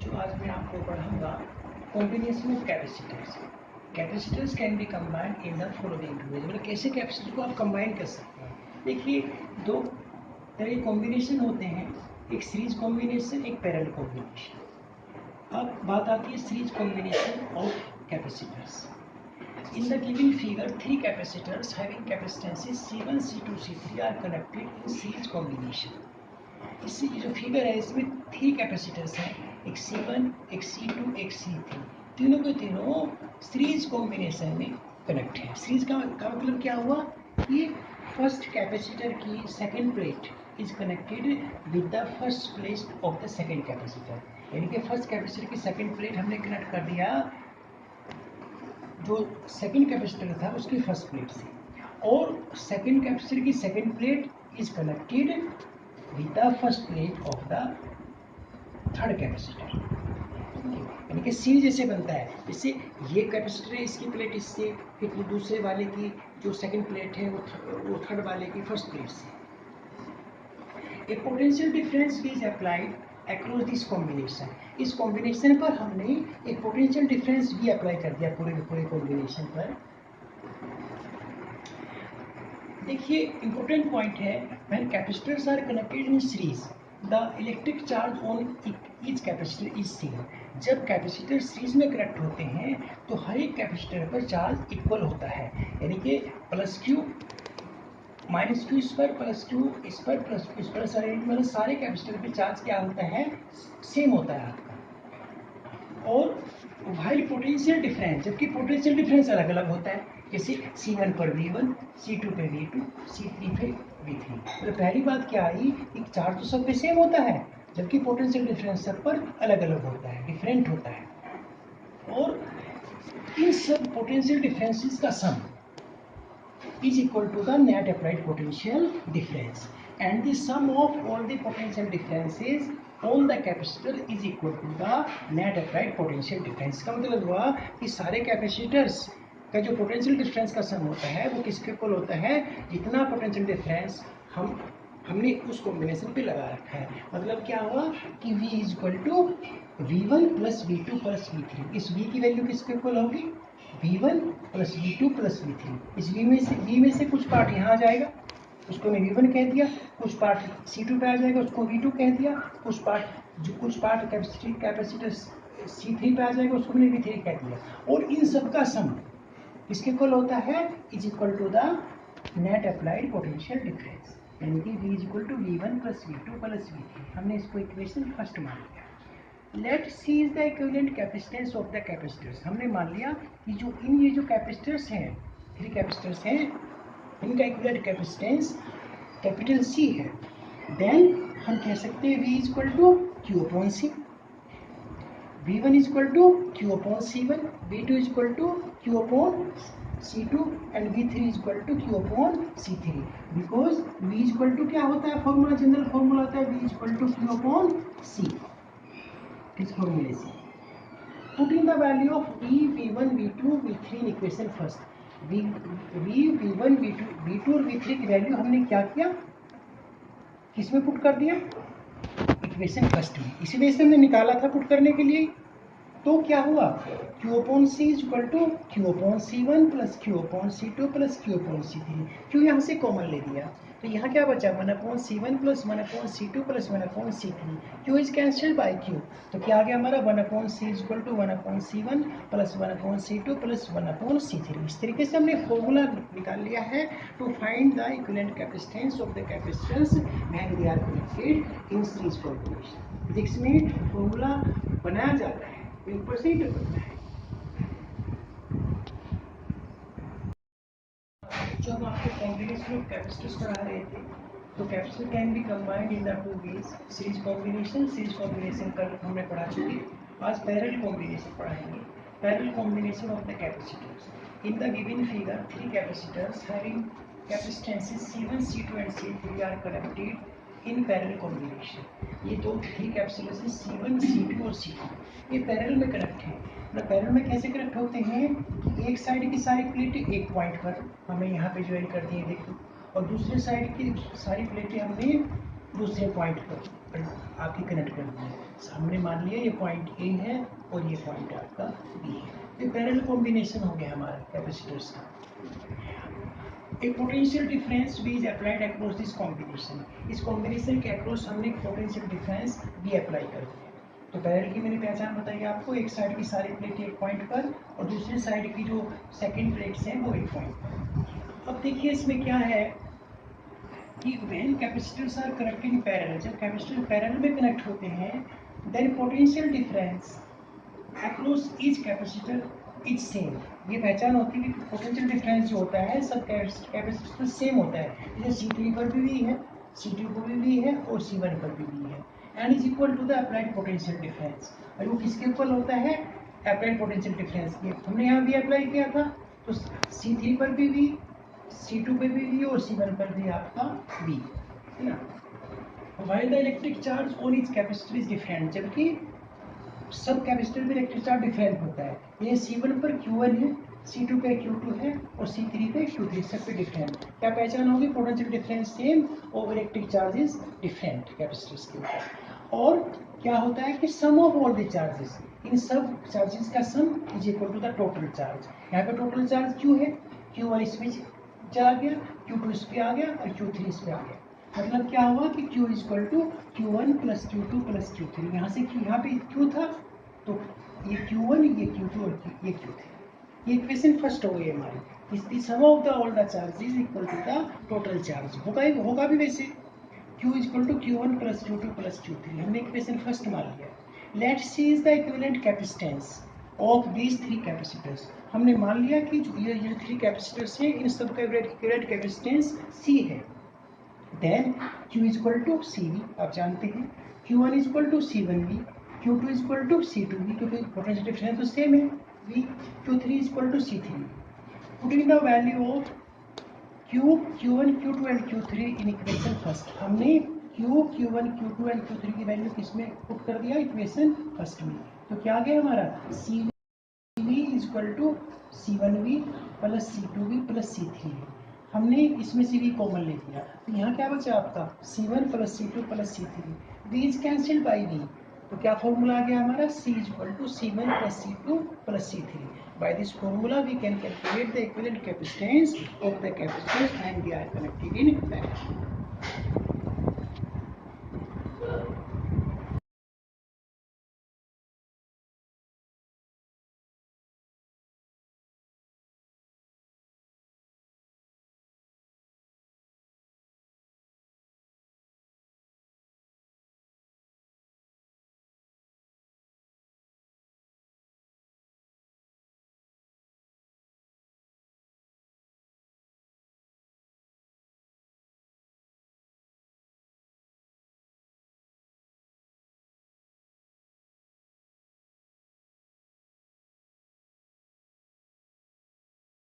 जो आज मैं आपको पढ़ाऊंगा combination of capacitors. Capacitors can be combined in the following two ways. मतलब कैसे कैपेसिटर को आप कंबाइन कर सकते हैं। देखिए, दो तरह के कॉम्बिनेशन होते हैं, एक सीरीज कॉम्बिनेशन, एक पैरेलल कॉम्बिनेशन। अब बात आती है series combination of capacitors. In the given figure, three capacitors having capacitances C1, C2, C3 are connected in series combination. इससे जो फिगर है इसमें 3 कैपेसिटर्स हैं, एक C1, एक C2, एक C3। तीनों के तीनों सीरीज कॉम्बिनेशन में कनेक्ट है। सीरीज का मतलब क्या हुआ कि फर्स्ट कैपेसिटर की second plate is connected with the first plate of the second capacitor. यानी कि फर्स्ट कैपेसिटर की सेकेंड प्लेट हमने कनेक्ट कर दिया जो सेकेंड कैपेसिटर था उसकी फर्स्ट प्लेट से, और सेकेंड कैपेसिटर की second plate is connected with the first plate of the third capacitor. यानी कि सीरीज जैसे बनता है, जैसे ये कैपेसिटर है, इसकी प्लेट इससे, फिर दूसरे वाले की जो सेकेंड प्लेट है वो थर्ड वाले की फर्स्ट प्लेट से। A potential difference is applied across this combination. इस कॉम्बिनेशन पर हमने एक पोटेंशियल डिफरेंस भी अप्लाई कर दिया पूरे कॉम्बिनेशन पर। देखिए, इंपॉर्टेंट पॉइंट है, when capacitors are connected in series the electric charge on each capacitor is same. जब कैपेसिटर सीरीज में कनेक्ट होते हैं तो हर एक कैपेसिटर पर चार्ज इक्वल होता है। यानी कि प्लस क्यू माइनस क्यू इस पर, प्लस क्यू इस पर, प्लस क्यू इस पर, मतलब सारे कैपेसिटर पे चार्ज क्या होता है, सेम होता है आपका। और व्हाइल पोटेंशियल डिफरेंस, जबकि पोटेंशियल डिफरेंस अलग अलग होता है, जैसे C1 पर V1, C2 पे V2, C3 पे V3। मतलब पहली बात क्या आई कि चार्ज तो सब पे सेम होता है, जबकि पोटेंशियल डिफरेंस सब पर अलग अलग होता है, डिफरेंट होता है। और इन सब पोटेंशियल डिफरेंसेस का सम is equal to the net applied potential difference, and the sum of all the potential differences on the capacitor is equal to the net applied potential difference। का मतलब हुआ कि सारे कैपेसिटर्स का जो पोटेंशियल डिफरेंस का सम होता है वो किसके इक्वल होता है, जितना पोटेंशियल डिफरेंस हमने उस कॉम्बिनेशन पे लगा रखा है। मतलब क्या हुआ कि V is equal to V1 plus V2 plus V3। इस V की वैल्यू किसके इक्वल होगी, V1 plus V2 plus V3। इस V में से कुछ पार्ट यहाँ आ जाएगा, उसको मैं V1 कह दिया, कुछ पार्ट C2 पे आ जाएगा, उसको V2 कह दिया, कुछ पार्ट कैपेसिटर C3 पे आ जाएगा, उसको मैंने V3 कह दिया। और इन सब का सम किसके इक्वल होता है, is equal to the net applied potential difference. यानी कि V is equal to V1 plus V2 plus V3। हमने इसको इक्वेशन फर्स्ट मान लिया। Let C is the equivalent capacitance of the capacitors. हमने मान लिया कि ये जो कैपेसिटर्स हैं, 3 कैपेसिटर्स हैं, इनका इक्विवेलेंट कैपेसिटेंस कैपिटल C है। देन हम कह सकते हैं V is equal to Q upon C, V1 is equal to Q upon C1, V2 is equal to Q upon C2 and V3 is equal to Q upon C3। Because V is equal to क्या होता है, formula, general formula होता है V is equal to Q upon C। इस फॉर्मूले से putting the value of V, V1, V2, V3 in equation first. V1, V2 और V3 की वैल्यू हमने क्या किया, किसमें पुट कर दिया, इक्वेशन फर्स्ट में। इसी वजह से हमने निकाला था पुट करने के लिए। तो क्या हुआ, Q upon C is equal to Q upon C1 plus Q upon C2 plus Q upon C3। Q यहाँ से कॉमन ले दिया तो यहाँ क्या बचा, 1 upon C1 plus 1 upon C2 plus 1 upon C3। Q is cancelled by Q, तो क्या आ गया हमारा 1 upon C is equal to 1 upon C1 plus 1 upon C2 plus 1 upon C3। इस तरीके से हमने फॉर्मूला निकाल लिया है to find the equivalent capacitance of the capacitors when they are connected in series combination. Physics में फॉर्मूला बनाया जाता है, ऊपर से ही बनता है। जो हम आपको कॉम्बिनेशन ऑफ कैपेसिटर्स पढ़ा रहे थे, तो capacitor can be combined in the 2 ways, series combination कल हमने पढ़ा चुके। आज पैरेलल कॉम्बिनेशन पढ़ाएंगे, parallel combination of the capacitors. In the given figure 3 capacitors having capacitances C1, C2 and C3 are connected in parallel combination. ये 3 capacitors हैं C1, C2 और C3, ये पैरेलल में कनेक्ट हैं। मतलब पैरेलल में कैसे कनेक्ट होते हैं कि एक साइड की सारी प्लेटें एक पॉइंट पर हमने यहाँ पे ज्वाइन कर दी है, देखो, और दूसरे साइड की सारी प्लेटें हमने दूसरे पॉइंट पर आपकी कनेक्ट करनी है। सामने मान लिया ये पॉइंट ए है और ये पॉइंट आपका बी है। ये पैरेलल कॉम्बिनेशन हो गया हमारा कैपेसिटर्स का। A potential difference V is applied across this combination. इस कॉम्बिनेशन के अक्रॉस हमने पोटेंशियल डिफरेंस V अप्लाई कर दिया। तो पैरेलल की मैंने पहचान बताई आपको, एक साइड की सारी प्लेट एक पॉइंट पर और दूसरी साइड की जो सेकंड प्लेट्स हैं वो एक पॉइंट पर। अब देखिए इसमें क्या है कि when capacitors are connected in parallel, जब कैपेसिटर पैरेलल में कनेक्ट होते हैं, then potential difference across each capacitor is same. ये पहचान होती है कि पोटेंशियल डिफरेंस जो होता है सब कैपेसिटर सेम होता है। जैसे C3 पर भी V है, C2 पर भी V है और C1 पर भी V है। And is equal to the applied potential difference. और वो किसके इक्वल होता है? Applied potential difference. ये हमने यहाँ V अप्लाई किया था तो C3 पर भी V, C2 पर भी V और C1 पर भी आपका V, है ना। While the electric charge on each capacitor is different, जबकि सब कैपेसिटर में इलेक्ट्रिक चार्ज डिफरेंट होता है। ये C1 पर Q1 है, C2 पे Q2 है और C3 पे Q3, सब पे डिफरेंट। क्या पहचान होगी? पोटेंशियल डिफरेंस सेम और electric charge is different capacitors के ऊपर। और क्या होता है कि sum of all the charges, इन सब चार्जेस का sum is equal to the total charge. यहाँ पे टोटल चार्ज Q है, Q1 इसमें चला गया, Q2 इस पे आ गया और Q3 इस पे आ गया। मतलब क्या हुआ कि Q equal to Q1 plus Q2 plus Q3। यहाँ से यहाँ पे Q था तो ये Q1, ये Q2 और ये Q3। ये इक्वेशन फर्स्ट हो गई हमारी। Is the sum of the all the charges equal to the total charge. होगा भी वैसे Q equal to Q1 plus Q2 plus Q3। हमने इक्वेशन फर्स्ट मान लिया। Let's C is the equivalent capacitance of these three capacitors. हमने मान लिया कि जो ये थ्री कैपेसिटर्स हैं इन सब का इक्विवेलेंट कैपेसिटेंस C है। Then Q is equal to CV, आप जानते हैं Q1 is equal to C1V, Q2 is equal to C2V, क्योंकि पोटेंशियल डिफरेंस तो सेम है V, Q3 is equal to C3। Putting the value of Q, Q1, Q2 and Q3 in equation first. हमने Q, Q1, Q2 and Q3 की value किसमें put कर दिया? Equation first में। तो क्या आ गया हमारा? CV is equal to C1V plus C2V plus C3। हमने इसमें से भी कॉमन ले लिया तो यहाँ क्या बचा आपका? C1 plus C2 plus C3। V is cancelled by V, तो क्या फॉर्मूला आ गया हमारा? C is equal to C1 plus C2 plus C3। By this formula we can calculate the equivalent capacitance of the capacitors and they are connected in parallel.